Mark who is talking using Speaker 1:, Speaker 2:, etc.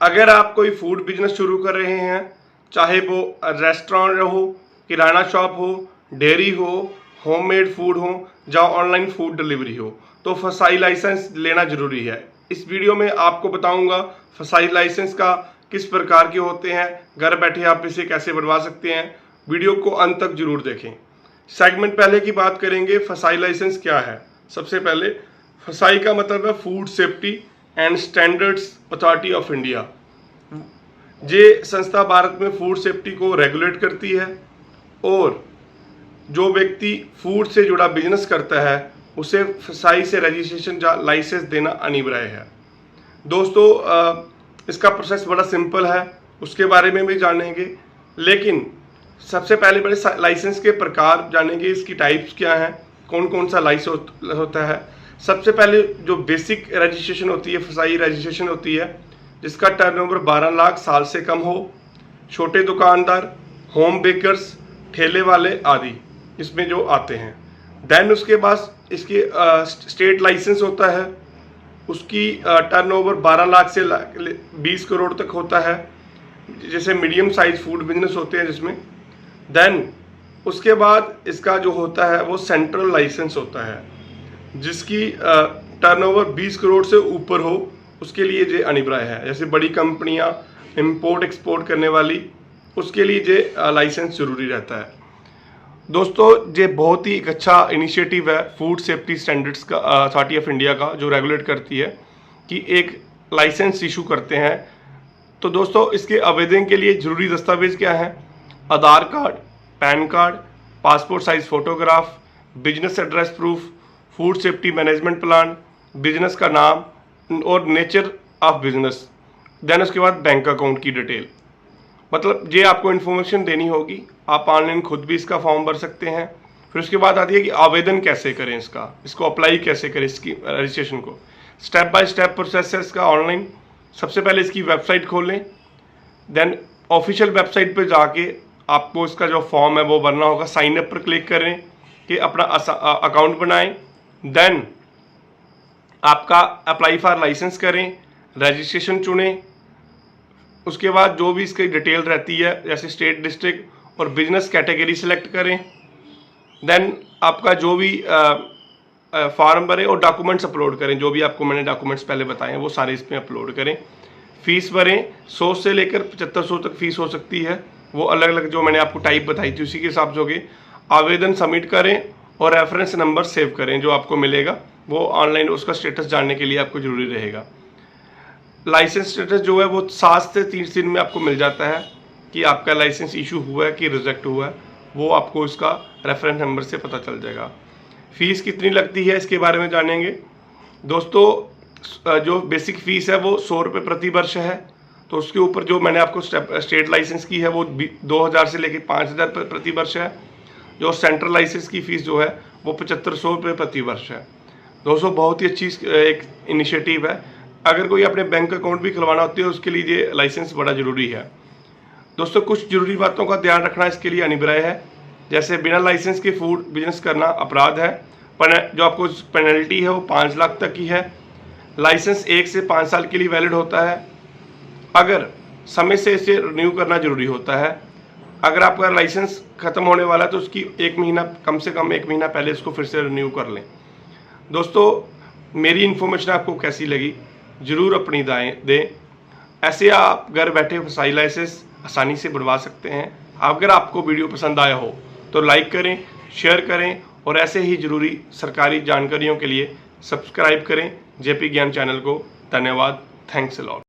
Speaker 1: अगर आप कोई फूड बिजनेस शुरू कर रहे हैं, चाहे वो रेस्टोरेंट हो, किराना शॉप हो, डेयरी हो, होममेड फूड हो या ऑनलाइन फूड डिलीवरी हो, तो फसाई लाइसेंस लेना जरूरी है। इस वीडियो में आपको बताऊंगा फसाई लाइसेंस का किस प्रकार के होते हैं, घर बैठे आप इसे कैसे बनवा सकते हैं। वीडियो को अंत तक जरूर देखें। सेगमेंट पहले की बात करेंगे, फसाई लाइसेंस क्या है। सबसे पहले फसाई का मतलब है food safety and standards authority of India. ये संस्था भारत में फूड सेफ्टी को रेगुलेट करती है और जो व्यक्ति फूड से जुड़ा बिजनेस करता है उसे फसाई से रजिस्ट्रेशन या लाइसेंस देना अनिवार्य है। दोस्तों, इसका प्रोसेस बड़ा सिंपल है, उसके बारे में भी जानेंगे। लेकिन सबसे पहले बड़े लाइसेंस के प्रकार जानेंगे, इसकी टाइप्स क्या हैं, कौन कौन सा लाइसेंस होता है। सबसे पहले जो बेसिक रजिस्ट्रेशन होती है, फसाई रजिस्ट्रेशन होती है, जिसका टर्नओवर 12 लाख साल से कम हो, छोटे दुकानदार, होम बेकर्स, ठेले वाले आदि इसमें जो आते हैं। देन उसके बाद इसकी स्टेट लाइसेंस होता है, उसकी टर्नओवर 12 लाख से 20 करोड़ तक होता है, जैसे मीडियम साइज फूड बिजनेस होते हैं जिसमें। देन उसके बाद इसका जो होता है वो सेंट्रल लाइसेंस होता है, जिसकी टर्नओवर 20 करोड़ से ऊपर हो, उसके लिए ये अनिवार्य है। जैसे बड़ी कंपनियां इंपोर्ट एक्सपोर्ट करने वाली, उसके लिए ये लाइसेंस जरूरी रहता है। दोस्तों, ये बहुत ही एक अच्छा इनिशिएटिव है फूड सेफ्टी स्टैंडर्ड्स का अथॉरिटी ऑफ इंडिया का, जो रेगुलेट करती है कि एक लाइसेंस इशू करते हैं। तो दोस्तों, इसके आवेदन के लिए जरूरी दस्तावेज क्या है? Aadhaar card, pan card, passport size photograph, business address proof, food safety management plan, business का नाम और नेचर ऑफ बिजनेस। देन उसके बाद बैंक अकाउंट की डिटेल। मतलब ये आपको इन्फॉर्मेशन देनी होगी। आप ऑनलाइन खुद भी इसका फॉर्म भर सकते हैं। फिर उसके बाद आती है कि आवेदन कैसे करें, इसको अप्लाई कैसे करें, इसकी रजिस्ट्रेशन को। स्टेप बाय स्टेप प्रोसेस है इसका ऑनलाइन। सबसे पहले इसकी वेबसाइट खोलें, देन ऑफिशियल वेबसाइट पर जाके आपको इसका जो फॉर्म है वो भरना होगा। साइन अप पर क्लिक करें कि अपना अकाउंट बनाएं। देन आपका अप्लाई फॉर लाइसेंस करें, रजिस्ट्रेशन चुनें। उसके बाद जो भी इसकी डिटेल रहती है, जैसे स्टेट, डिस्ट्रिक्ट और बिजनेस कैटेगरी सेलेक्ट करें। देन आपका जो भी फॉर्म भरें और डॉक्यूमेंट्स अपलोड करें। जो भी आपको मैंने डॉक्यूमेंट्स पहले बताए हैं वो सारे इसमें अपलोड करें। फीस भरें, 100 से लेकर 7500 तक फीस हो सकती है। वो अलग अलग जो मैंने आपको टाइप बताई थी उसी के हिसाब से होगी। आवेदन सबमिट करें और रेफरेंस नंबर सेव करें, जो आपको मिलेगा वो ऑनलाइन उसका स्टेटस जानने के लिए आपको जरूरी रहेगा। लाइसेंस स्टेटस जो है वो 7 से 30 दिन में आपको मिल जाता है कि आपका लाइसेंस इशू हुआ है कि रिजेक्ट हुआ है। वो आपको इसका रेफरेंस नंबर से पता चल जाएगा। फीस कितनी लगती है इसके बारे में जानेंगे। दोस्तों, जो बेसिक फीस है वो 100 रुपये प्रति वर्ष है। तो उसके ऊपर जो मैंने आपको स्टेट लाइसेंस की है वो 2000 से लेकर 5000 प्रति वर्ष है। जो सेंट्रल लाइसेंस की फ़ीस जो है वो 7500 रुपये प्रति वर्ष है। दोस्तों, बहुत ही अच्छी एक इनिशिएटिव है। अगर कोई अपने बैंक अकाउंट भी खुलवाना होती है उसके लिए ये लाइसेंस बड़ा ज़रूरी है। दोस्तों, कुछ ज़रूरी बातों का ध्यान रखना इसके लिए अनिवार्य है। जैसे बिना लाइसेंस के फूड बिजनेस करना अपराध है। जो आपको पेनल्टी है वो 5 लाख तक की है। लाइसेंस 1 से 5 साल के लिए वैलिड होता है। अगर समय से इसे रिन्यू करना जरूरी होता है। अगर आपका लाइसेंस ख़त्म होने वाला है तो उसकी 1 महीना, कम से कम 1 महीना पहले इसको फिर से रिन्यू कर लें। दोस्तों, मेरी इन्फॉर्मेशन आपको कैसी लगी ज़रूर अपनी दें। ऐसे आप घर बैठे फसाई लाइसेंस आसानी से बनवा सकते हैं। अगर आपको वीडियो पसंद आया हो तो लाइक करें, शेयर करें और ऐसे ही ज़रूरी सरकारी जानकारियों के लिए सब्सक्राइब करें जेपी ज्ञान चैनल को। धन्यवाद। Thanks a lot.